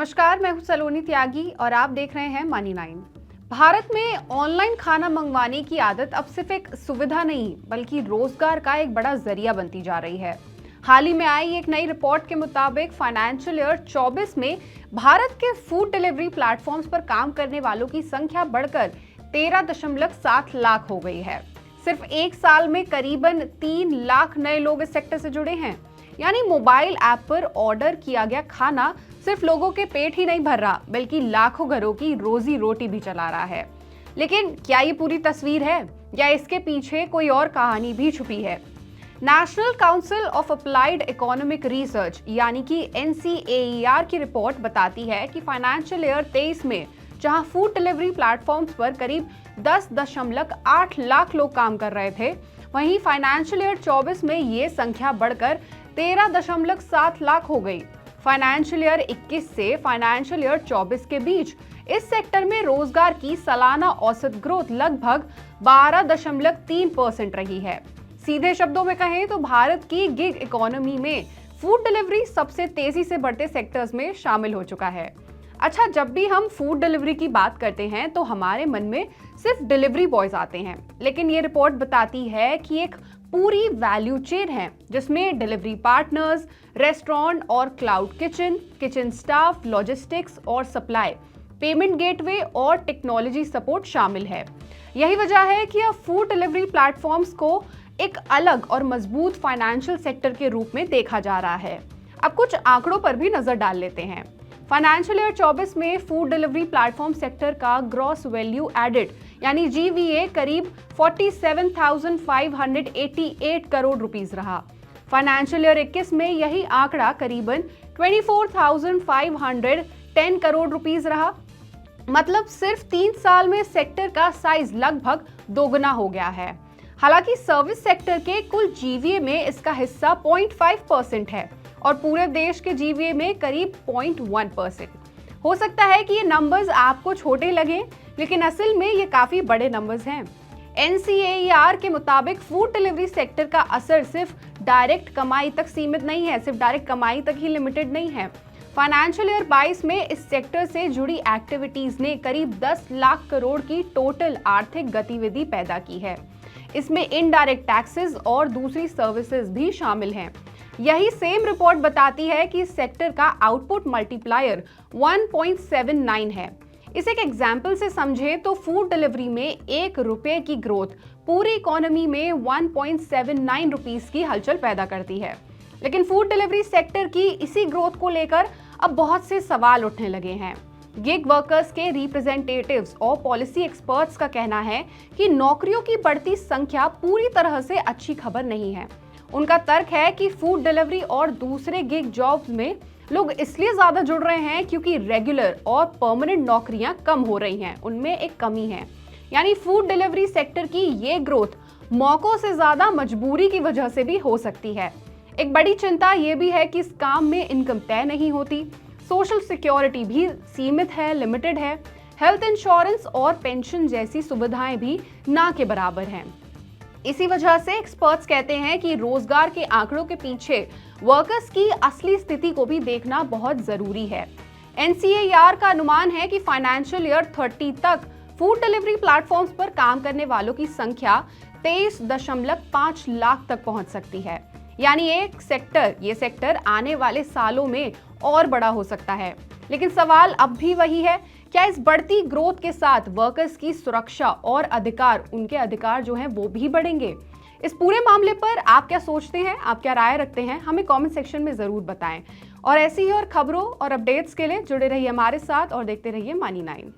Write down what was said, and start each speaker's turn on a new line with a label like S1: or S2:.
S1: नमस्कार, मैं हूं सलोनी त्यागी और आप देख रहे हैं मनी 9। भारत में ऑनलाइन खाना मंगवाने की आदत अब सिर्फ एक सुविधा नहीं बल्कि रोजगार का एक बड़ा जरिया बनती जा रही है। हाल ही में आई एक नई रिपोर्ट के मुताबिक फाइनेंशियल ईयर 24 में भारत के फूड डिलीवरी प्लेटफॉर्म्स पर काम करने वालों की संख्या बढ़कर 13.7 लाख हो गई है। सिर्फ एक साल में करीबन 3 लाख नए लोग इस सेक्टर से जुड़े हैं। यानी मोबाइल ऐप पर ऑर्डर किया गया खाना सिर्फ लोगों के पेट ही नहीं भर रहा बल्कि लाखों घरों की रोजी रोटी भी चला रहा है। लेकिन क्या ये पूरी तस्वीर है या इसके पीछे कोई और कहानी भी छुपी है? National council of applied economic research यानी कि NCAER की रिपोर्ट बताती है कि फाइनेंशियल ईयर 23 में जहां फूड डिलीवरी प्लेटफॉर्म्स पर करीब 10.8 लाख लोग काम कर रहे थे, वहीं फाइनेंशियल ईयर 24 में ये संख्या बढ़कर 13.7 लाख हो गई। फाइनेंशियल ईयर 21 से फाइनेंशियल ईयर 24 के बीच इस सेक्टर में रोजगार की सालाना औसत ग्रोथ लगभग 12.3% रही है। सीधे शब्दों में कहें तो भारत की गिग इकोनॉमी में फूड डिलीवरी सबसे तेजी से बढ़ते सेक्टर्स में शामिल हो चुका है। अच्छा, जब भी हम फूड डिलीवरी की बात करते हैं तो हमारे मन में सिर्फ डिलीवरी बॉयज आते हैं, लेकिन ये रिपोर्ट बताती है कि एक पूरी वैल्यू चेन है जिसमें डिलीवरी पार्टनर्स, रेस्टोरेंट और cloud kitchen, kitchen staff, logistics और सप्लाई, पेमेंट गेटवे और टेक्नोलॉजी सपोर्ट शामिल है। यही वजह है कि अब फूड डिलीवरी प्लेटफॉर्म्स को एक अलग और मजबूत फाइनेंशियल सेक्टर के रूप में देखा जा रहा है। अब कुछ आंकड़ों पर भी नजर डाल लेते हैं। फाइनेंशियल ईयर 24 में फूड डिलीवरी प्लेटफॉर्म सेक्टर का ग्रॉस वैल्यू एडेड यानी GVA करीब 47,588 करोड़ रुपीस रहा। फाइनेंशियल ईयर 21 में यही आंकड़ा करीबन 24,510 करोड़ रुपीस रहा। मतलब सिर्फ 3 साल में सेक्टर का साइज लगभग दोगुना हो गया है। हालांकि सर्विस सेक्टर के कुल GVA में इसका हिस्सा 0.5% है और पूरे देश के GVA में करीब 0.1%। हो सकता है कि ये नंबर्स आपको छोटे लगे, लेकिन असल में ये काफी बड़े नंबर्स हैं। NCAER के मुताबिक फूड डिलीवरी सेक्टर का असर सिर्फ डायरेक्ट कमाई तक सीमित नहीं है, सिर्फ डायरेक्ट कमाई तक ही लिमिटेड नहीं है। फाइनेंशियल ईयर 22 में इस सेक्टर से जुड़ी एक्टिविटीज ने करीब 10 लाख करोड़ की टोटल आर्थिक गतिविधि पैदा की है। इसमें इनडायरेक्ट टैक्सेस और दूसरी सर्विसेज भी शामिल हैं। यही सेम रिपोर्ट बताती है कि इस सेक्टर का आउटपुट मल्टीप्लायर 1.79 है। इसे एक एग्जाम्पल से समझे तो फूड डिलीवरी में ₹1 की ग्रोथ पूरी इकोनॉमी में 1.79 रुपीस की हलचल पैदा करती है। लेकिन फूड डिलीवरी सेक्टर की इसी ग्रोथ को लेकर अब बहुत से सवाल उठने लगे हैं। गिग वर्कर्स के रिप्रेजेंटेटिव्स और पॉलिसी एक्सपर्ट्स का कहना है कि नौकरियों की बढ़ती संख्या पूरी तरह से अच्छी खबर नहीं है। उनका तर्क है कि फूड डिलीवरी और दूसरे गिग जॉब्स में लोग इसलिए ज्यादा जुड़ रहे हैं क्योंकि रेगुलर और परमानेंट नौकरियां कम हो रही हैं, उनमें एक कमी है। यानी फूड डिलीवरी सेक्टर की ये ग्रोथ मौकों से ज्यादा मजबूरी की वजह से भी हो सकती है। एक बड़ी चिंता ये भी है कि इस काम में इनकम तय नहीं होती, सोशल सिक्योरिटी भी सीमित है, लिमिटेड है, हेल्थ इंश्योरेंस और पेंशन जैसी सुविधाएं भी ना के बराबर हैं। इसी वजह से एक्सपर्ट्स कहते हैं कि रोजगार के आंकड़ों के पीछे वर्कर्स की असली स्थिति को भी देखना बहुत जरूरी है। NCAER का अनुमान है कि फाइनेंशियल ईयर 30 तक फूड डिलीवरी प्लेटफॉर्म्स पर काम करने वालों की संख्या 23.5 लाख तक पहुंच सकती है। यानी ये सेक्टर आने वाले सालों में और बड़ा हो सकता है। लेकिन सवाल अब भी वही है, क्या इस बढ़ती ग्रोथ के साथ वर्कर्स की सुरक्षा और उनके अधिकार जो हैं वो भी बढ़ेंगे? इस पूरे मामले पर आप क्या सोचते हैं, आप क्या राय रखते हैं, हमें कमेंट सेक्शन में जरूर बताएं। और ऐसी ही और खबरों और अपडेट्स के लिए जुड़े रहिए हमारे साथ और देखते रहिए मनी 9।